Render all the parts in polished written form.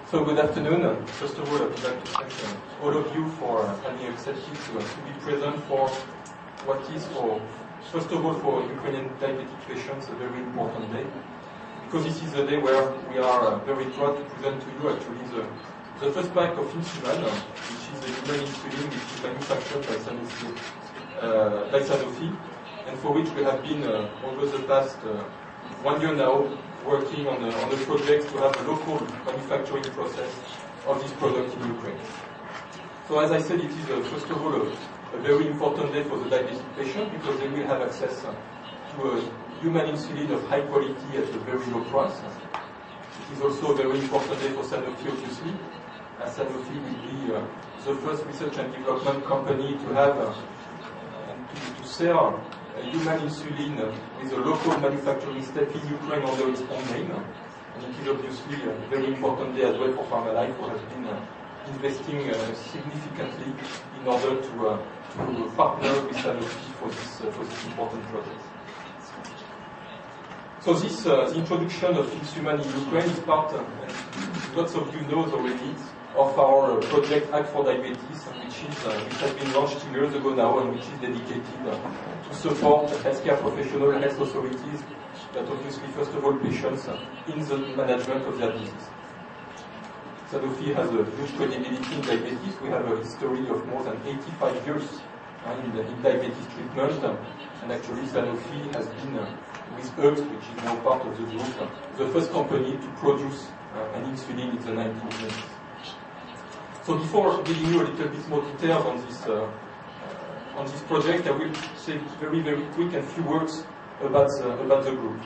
So good afternoon. First of all, I would like to thank all of you for having accepted to be present for what is, first of all, for Ukrainian diabetic patients, a very important day. Because this is a day where we are very proud to present to you actually the first pack of insulin, which is a human insulin which is manufactured by Sanofi, and for which we have been over the past 1 year now working on a project to have a local manufacturing process of this product in Ukraine. So as I said, it is first of all a very important day for the diabetic patient because they will have access to a human insulin of high quality at a very low price. It is also a very important day for Sanofi, obviously, as Sanofi will be the first research and development company to have and to sell human insulin with a local manufacturing step in Ukraine under its own name. And it is obviously a very important day as well for PharmaLife, who has been investing significantly in order to partner with Sanofi for this important project. So this the introduction of Insuman in Ukraine is part, and lots of you know already, of our project Act for Diabetes, which has been launched 2 years ago now, and which is dedicated to support healthcare professionals and health authorities, but obviously first of all patients in the management of their disease. Sanofi has a huge credibility in diabetes. We have a history of more than 85 years in diabetes treatment, and actually Sanofi has been with UX, which is now part of the group, the first company to produce an insulin in the 1990s. So before giving you a little bit more details on this project, I will say very, very quick and few words about the group.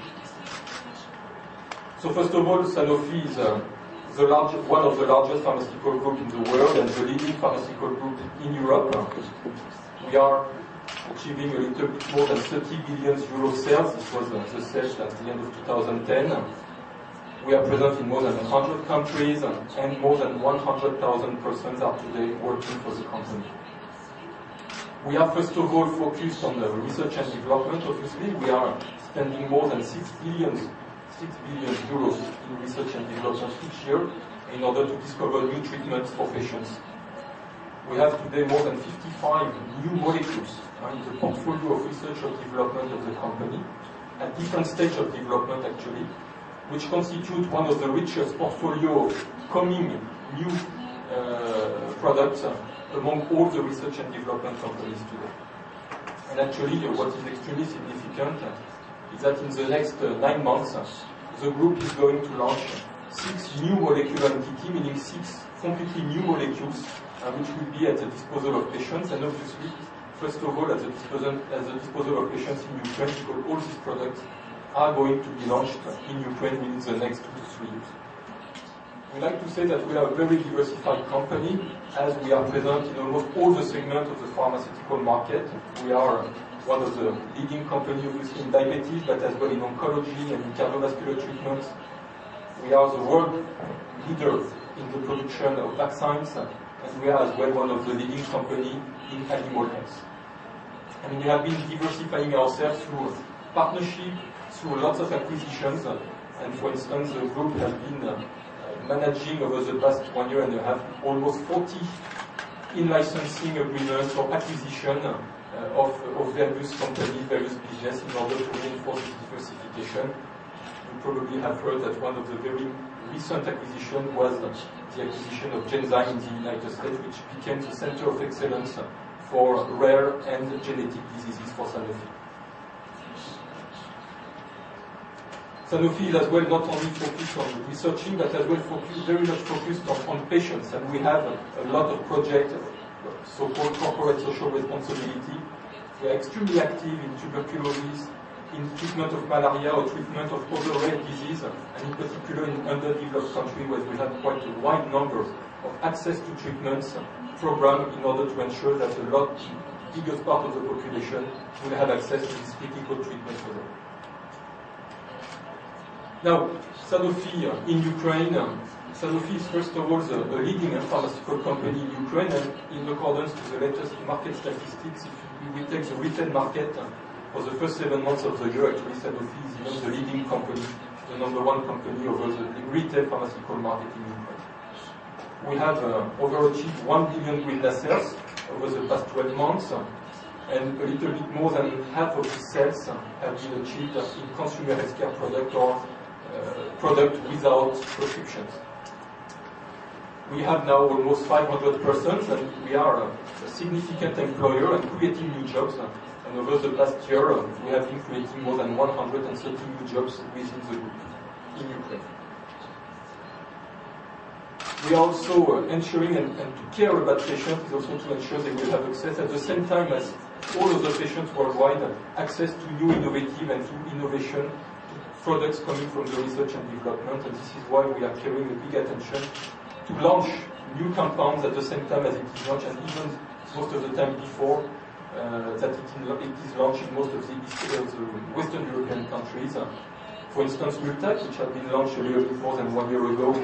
So first of all, Sanofi is one of the largest pharmaceutical groups in the world and the leading pharmaceutical group in Europe. We are achieving a little bit more than 30 billion euro sales. This was the sales at the end of 2010. We are present in more than 100 countries, and more than 100,000 persons are today working for the company. We are first of all focused on the research and development, obviously. We are spending more than 6 billion euros in research and development each year in order to discover new treatments for patients. We have today more than 55 new molecules in the portfolio of research and development of the company, at different stages of development actually, which constitute one of the richest portfolio of coming new products among all the research and development companies today. And actually, what is extremely significant is that in the next 9 months, the group is going to launch 6 new molecular entities, meaning 6 completely new molecules, which will be at the disposal of patients, and obviously, first of all, at the disposal of patients in Ukraine, because all these products are going to be launched in Ukraine within the next 2 to 3 years. We like to say that we are a very diversified company, as we are present in almost all the segments of the pharmaceutical market. We are one of the leading companies, obviously, in diabetes, but as well in oncology and in cardiovascular treatments. We are the world leader in the production of vaccines, and we are as well one of the leading companies in animal health. And we have been diversifying ourselves through partnership, through lots of acquisitions, and for instance, the group has been managing over the past 1 year and a half almost 40 in-licensing agreements or acquisition of various companies, various business in order to reinforce this diversification. You probably have heard that one of the very recent acquisitions was the acquisition of Genzyme in the United States, which became the center of excellence for rare and genetic diseases for Sanofi. Sanofi is as well not only focused on researching, but as well very much focused on patients. And we have a lot of projects, so-called corporate social responsibility. We are extremely active in tuberculosis, in treatment of malaria or treatment of other rare diseases, and in particular in underdeveloped countries where we have quite a wide number of access to treatments program in order to ensure that a lot biggest part of the population will have access to this critical treatment for them. Now, Sanofi in Ukraine, Sanofi is first of all a leading pharmaceutical company in Ukraine, and in accordance with the latest market statistics, if we take the retail market for the first 7 months of the year, actually Sanofi is even the leading company, the #1 company over the retail pharmaceutical market in Ukraine. we have overachieved 1 billion Grilda sales over the past 12 months, and a little bit more than half of these sales have been achieved in consumer healthcare product or product without prescriptions. We have now almost 500 persons, and we are a significant employer and creating new jobs. And over the past year, we have been creating more than 130 new jobs within the group in Ukraine. We are also ensuring, and to care about patients is also to ensure they will have access at the same time as all of the patients worldwide, access to new innovative and to innovation products coming from the research and development, and this is why we are carrying a big attention to launch new compounds at the same time as it is launched, and even most of the time before that it is launched in most of the Western European countries. For instance, Multaq, which had been launched a little bit more than 1 year ago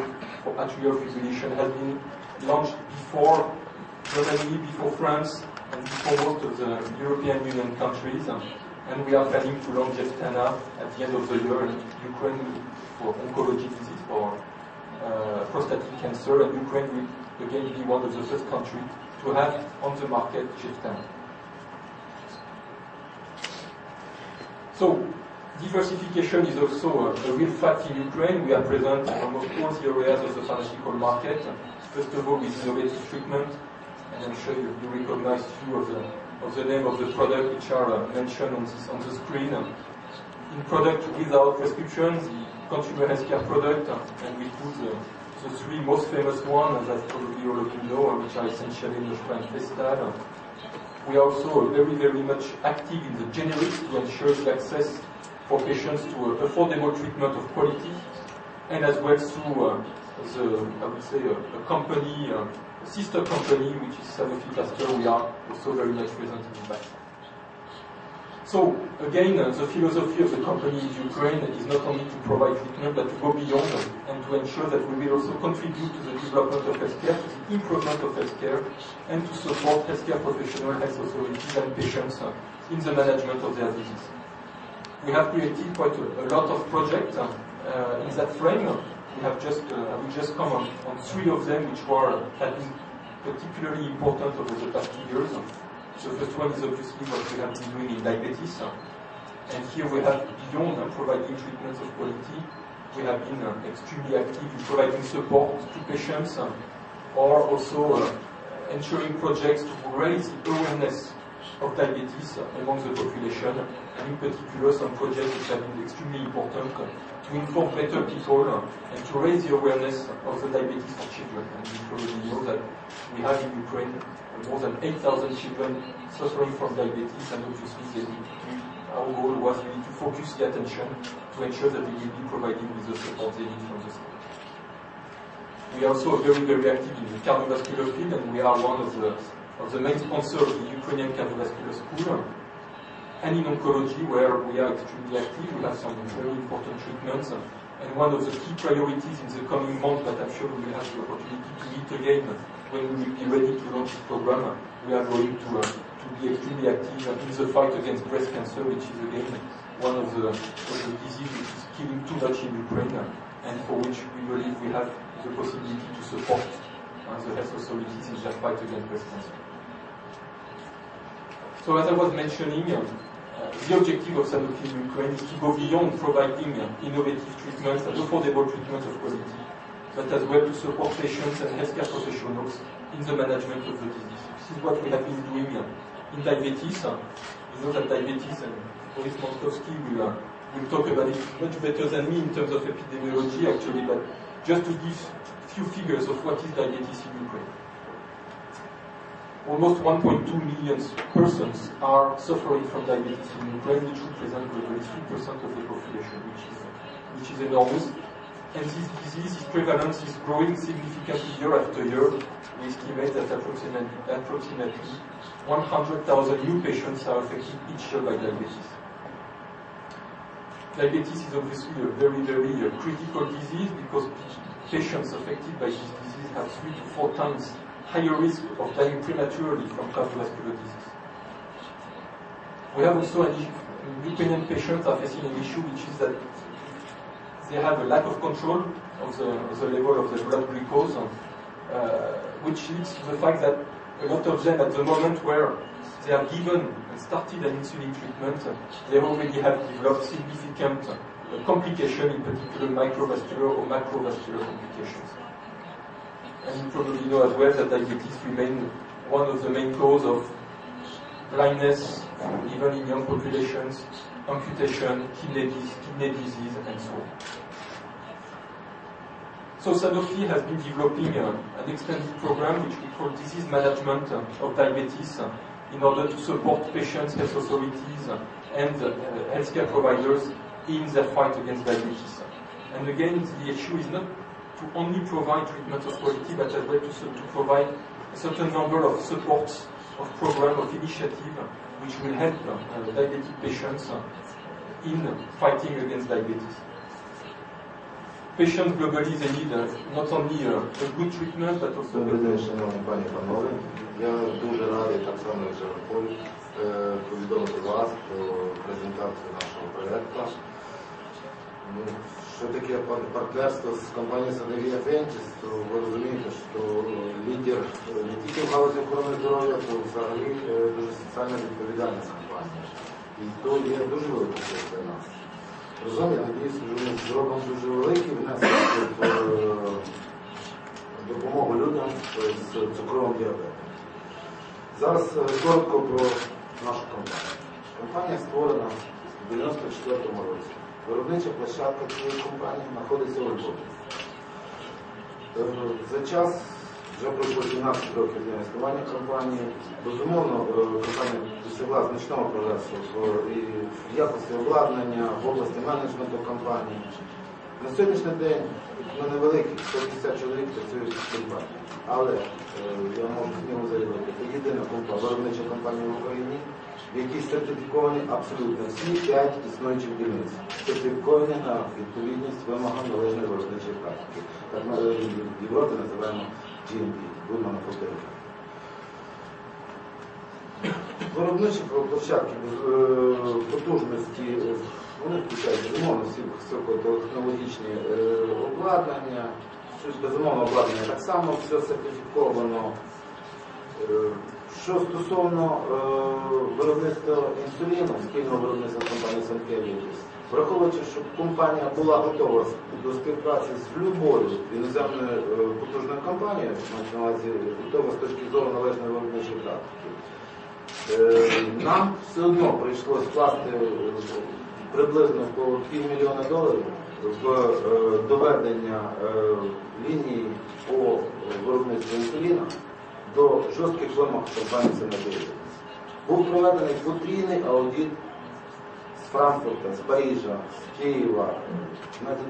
for atrial fibrillation, has been launched before Germany, before France, and before most of the European Union countries. And we are planning to launch Jevtana at the end of the year in Ukraine for oncology disease, for prostatic cancer, and Ukraine will again be one of the first countries to have on the market Jevtana. So, diversification is also a real fact in Ukraine. We are present in almost all the areas of the pharmaceutical market. First of all, with innovative treatment, and I'm sure you recognize few of the name of the product which are mentioned on the screen. In product without prescription, the consumer healthcare product, and we put the three most famous ones that probably all of you know, which are essentially Neostrand and Festal. We are also very, very much active in the generics to ensure the access for patients to affordable treatment of quality, and as well through I would say, a company, a sister company, which is Sanofi Pasteur. We are also very much present in that. So, again, the philosophy of the company in Ukraine is not only to provide treatment, but to go beyond and to ensure that we will also contribute to the development of healthcare, to the improvement of healthcare, and to support healthcare professionals, health authorities, and patients in the management of their disease. We have created quite a lot of projects in that frame. We have I will just comment on three of them which have been particularly important over the past 2 years. The first one is obviously what we have been doing in diabetes. And here we have, beyond providing treatments of quality, we have been extremely active in providing support to patients, or also ensuring projects to raise the awareness of diabetes among the population, and in particular some projects which have been extremely important to inform better people and to raise the awareness of the diabetes for children. And you probably know that we have in Ukraine more than 8,000 children suffering from diabetes, and obviously our goal was really to focus the attention to ensure that they will be provided with the support they need from the state. We are also very, very active in the cardiovascular field, and we are one of the main sponsors of the Ukrainian Cardiovascular School. And in oncology, where we are extremely active, we have some very important treatments. And one of the key priorities in the coming months, that I'm sure we will have the opportunity to meet again when we will be ready to launch this program, we are going to be extremely active in the fight against breast cancer, which is again one of the diseases which is killing too much in Ukraine, and for which we believe we have the possibility to support the health authorities in their fight against breast cancer. So as I was mentioning, the objective of Sanofi in Ukraine is to go beyond providing innovative treatments and affordable treatments of quality, but as well to support patients and healthcare professionals in the management of the disease. This is what we have been doing in diabetes. You know that diabetes, and Boris Montowski will talk about it much better than me in terms of epidemiology actually, but just to give a few figures of what is diabetes in Ukraine. Almost 1.2 million persons are suffering from diabetes in Ukraine, which represent globally 3% of the population, which is enormous. And this disease's prevalence is growing significantly year after year. We estimate that approximately 100,000 new patients are affected each year by diabetes. Diabetes is obviously a very, very critical disease, because patients affected by this disease have 3 to 4 times higher risk of dying prematurely from cardiovascular disease. We have also Ukrainian patients are facing an issue, which is that they have a lack of control of the level of the blood glucose, which leads to the fact that a lot of them, at the moment where they are given and started an insulin treatment, they already have developed significant complications, in particular microvascular or macrovascular complications. And you probably know as well that diabetes remains one of the main causes of blindness, even in young populations, amputation, kidney disease, and so on. So Sanofi has been developing an extended program which we call disease management of diabetes in order to support patients, health authorities, and healthcare providers in their fight against diabetes. And again, the issue is not to only provide treatment of quality, but as well to provide a certain number of supports, of program, of initiative, which will help diabetic patients in fighting against diabetes. Patients globally, they need not only a good treatment, but also... Добрий день, шановні пані і панове. Я дуже радий, так само як Жан-Поль, повідомити вас про презентацію нашого проєкту. Що таке партнерство з компанією Sanofi Aventis, то ви розумієте, що лідер не тільки в галузі охорони здоров'я, то взагалі дуже соціально відповідальна компанія. І то є дуже великим для нас. Разом, я надіюся, що ми зробимо дуже великий внесок в допомогу людям з цукровим діабетом. Зараз коротко про нашу компанію. Компанія створена в 1994 році. Виробнича площадка цієї компанії знаходиться у Львові. За час вже пройшло 17 років для існування компанії. Безумовно, компанія досягла значного прогресу в якості обладнання, в області менеджменту компанії. На сьогоднішній день ми невеликі, 150 чоловік працюють в компанії. Але я можу сміло заявити, це єдина виробнича компанія в Україні, в якій сертифіковані абсолютно всі 5 існуючих дільниць. Сертифіковані на відповідність вимогам належної виробничої практики. Так ми в Європі називаємо GMP, Good Manufacturing. Виробничі площадки потужності, вони включають безумовно всі високотехнологічні обладнання, безумовно обладнання так само, все сертифіковано. Що стосовно виробництва інсуліну, спільного виробництва компанії Sanofi Aventis, враховуючи, що компанія була готова до співпраці з любою іноземною потужною компанією, на увазі готова з точки зору належної виробничої практики, нам все одно прийшлося вкласти приблизно по $500 000 в доведення лінії по виробництву інсуліна до жорстких вимог компанії Sanofi. Був проведений потрійний аудит з Франкфурта, з Парижа, з Києва.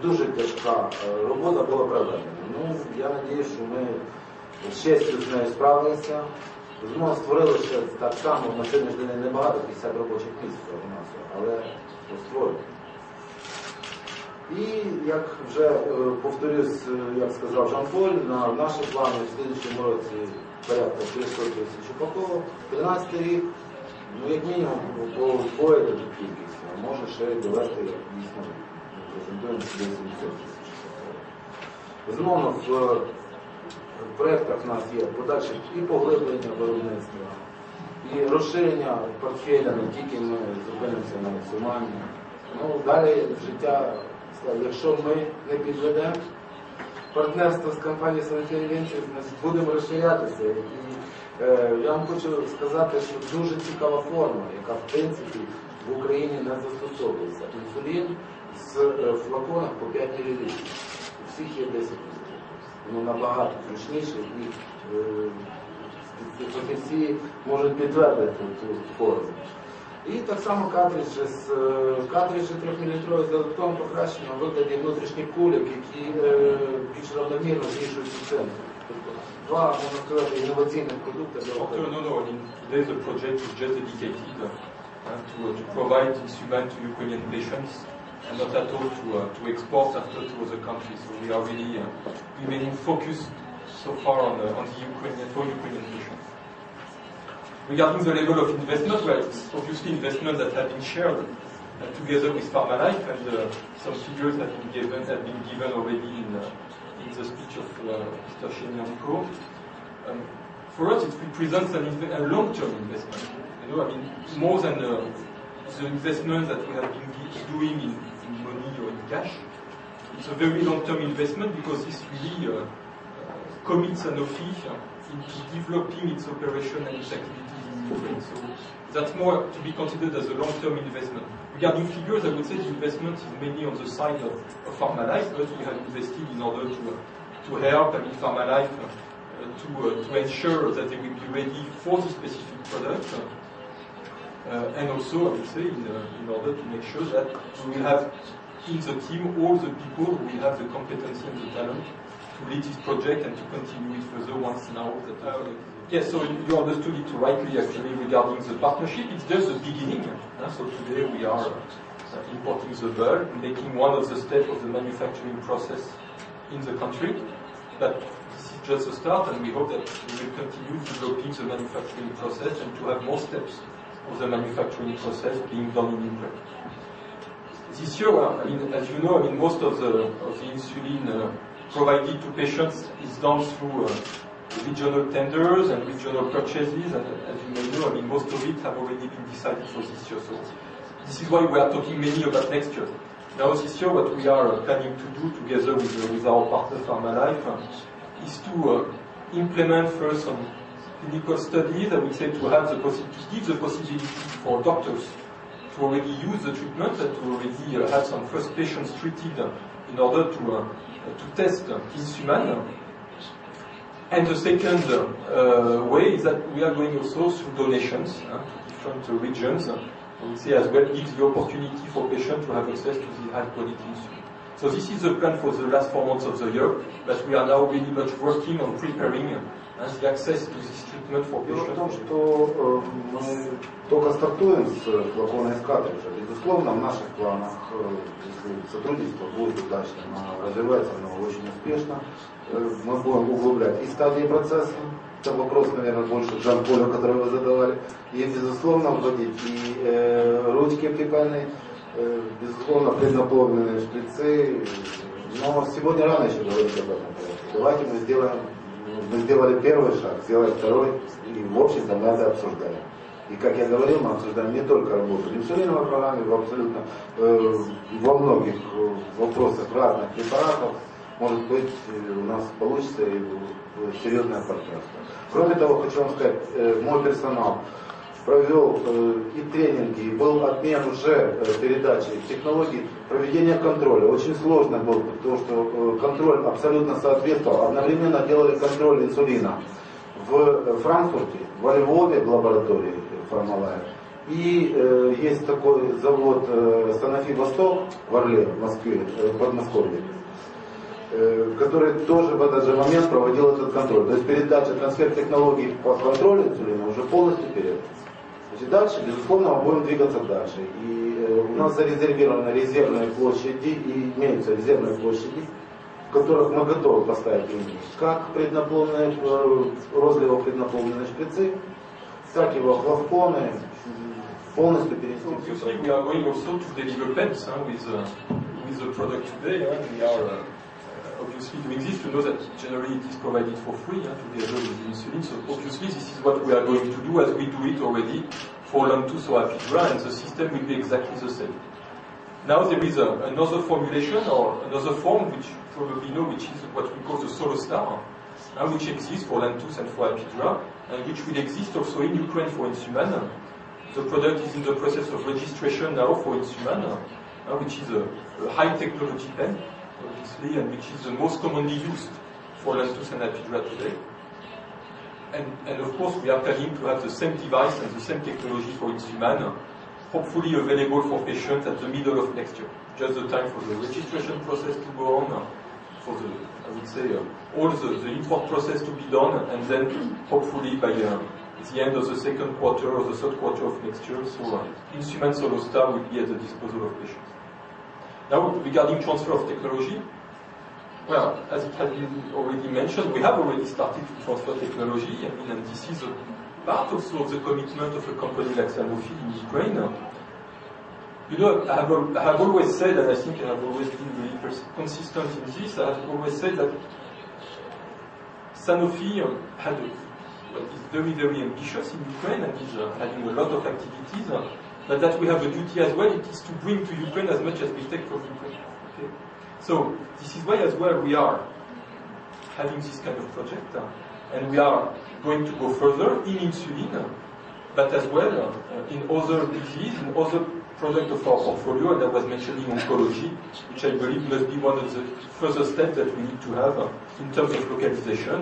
Дуже тяжка робота була проведена. Я сподіваюся, що ми з честю з нею справилися. Безумовно, створили ще так само, на сьогоднішній день небагато, 50 робочих місць у нас, але створили. І, як вже повторюсь, як сказав Жан-Поль, на наші плани в слідчому році порядка 300 000 упаковок. 13 рік, як мінімум, поїде до кількості, а може ще й довести, як дійсно презентуємо 700 000 упаковок. Безумовно, в проєктах у нас є подальше і поглиблення виробництва, і розширення портфеля, не тільки ми зупинимося на максимальні. Далі життя, якщо ми не підведемо партнерство з компанією Sanofi Aventis, ми будемо розширятися. І я вам хочу сказати, що дуже цікава форма, яка в принципі в Україні не застосовується. Інсулін з флаконах по 5 мл. У всіх є 10 мл. Воно набагато зручніше і фахівці можуть підтвердити цю форму. І так само картриджі 3-мл з додатковим покращенням у вигляді внутрішніх кульок, які більш равномірно змішують у центрі. Тобто два, можна сказати, інноваційних продукти. Today the project is just dedicated to provide insulin to Ukrainian patients and not at all to export after to other countries. So we are really remaining focused so far on the Ukrainian patients. Regarding the level of investment, well, it's obviously investment that have been shared together with PharmaLife, and some figures have been given already in in the speech of Mr. Shenyangko. For us, it represents a long-term investment. You know, I mean, more than the investment that we have been doing in money or in cash. It's a very long-term investment because this really commits Sanofi into developing its operation and its activities in Ukraine. So that's more to be considered as a long-term investment. Regarding figures, I would say the investment is mainly on the side of PharmaLife, but we have invested in order to help PharmaLife to ensure that they will be ready for the specific product. And also, I would say, in order to make sure that we will have in the team all the people who will have the competency and the talent to lead this project and to continue it further once now that yes, so you understood it rightly actually regarding the partnership. It's just the beginning. So today we are importing the bulk, making one of the steps of the manufacturing process in the country. But this is just a start, and we hope that we will continue developing the manufacturing process and to have more steps of the manufacturing process being done in Ukraine. This year, I mean, as you know, I mean, most of the insulin provided to patients is done through regional tenders and regional purchases, and as you may know, I mean, most of it have already been decided for this year. So this is why we are talking mainly about next year. Now, this year, what we are planning to do together with our partner PharmaLife is to implement first some clinical studies. I would say to have to give the possibility for doctors to already use the treatment and to already have some first patients treated in order to test Insuman. And the second way is that we are going also through donations to different regions. I would say as well gives the opportunity for patients to have access to the high quality insulin. So this is the plan for the last 4 months of the year, but we are now really much working on preparing the access to this treatment for patients. Дело в том, что мы только стартуем с флакона из картриджа. Безусловно, в наших планах, если сотрудничество будет удачным, развивается оно очень успешно, мы будем углублять и стадии процесса. Это вопрос, наверное, больше к Жан-Полю, который вы задавали. И, безусловно, вводить и ручки аптекальные, безусловно, преднаполненные шприцы. Но сегодня рано еще говорить об этом. Давайте мы сделали первый шаг, сделали второй, и в общем-то мы это обсуждаем. И, как я говорил, мы обсуждаем не только работу в инсулиновой программе, абсолютно во многих вопросах разных препаратов. Может быть, у нас получится и серьезное партнерство. Кроме того, хочу вам сказать, мой персонал провел и тренинги, и был обмен уже передачи технологий проведения контроля. Очень сложно было, потому что контроль абсолютно соответствовал. Одновременно делали контроль инсулина в Франкфурте, во Львове в лаборатории PharmaLife. И есть такой завод Sanofi Восток в Орле, в Москве, в Подмосковье, который тоже в этот же момент проводил этот контроль. То есть передача, трансфер технологий по контролю инсулина уже полностью перед. Значит, дальше, безусловно, мы будем двигаться дальше. И у нас зарезервированы резервные площади, и имеются резервные площади, в которых мы готовы поставить линии, как преднаполненные, розливо преднаполненные шприцы, так и во флаконы, полностью перенести. Obviously, we are going also to deliver pens with the product today. We are obviously doing this. You know that generally it is provided for free together with the insulin. So obviously this is what we are going to do as we do it already for Lantus or Apidra, and the system will be exactly the same. Now there is another formulation or another form which you probably know, which is what we call the Solostar, which exists for Lantus and for Apidra, and which will exist also in Ukraine for Insuman. The product is in the process of registration now for Insuman, which is a high technology pen, obviously, and which is the most commonly used for Lantus and Apidra today. And of course, we are planning to have the same device and the same technology for Insuman, hopefully available for patients at the middle of next year. Just the time for the registration process to go on, for the, I would say, all the import process to be done, and then hopefully by the end of the second quarter or the third quarter of next year, so Insuman Solostar will be at the disposal of patients. Now, regarding transfer of technology, well, as it has been already mentioned, we have already started to transfer technology. I mean, and this is a part also of the commitment of a company like Sanofi in Ukraine. You know, I have always said, and I think I have always been really consistent in this, I have always said that Sanofi is very, very ambitious in Ukraine and is having a lot of activities, but that we have a duty as well, it is to bring to Ukraine as much as we take from Ukraine. Okay? So, this is why as well we are having this kind of project, and we are going to go further in insulin, but as well in other diseases, in other products of our portfolio, and I was mentioning oncology, which I believe must be one of the further steps that we need to have in terms of localization,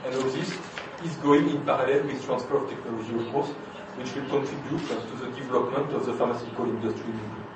and all this is going in parallel with transfer of technology, of course, which will contribute to the development of the pharmaceutical industry in Ukraine.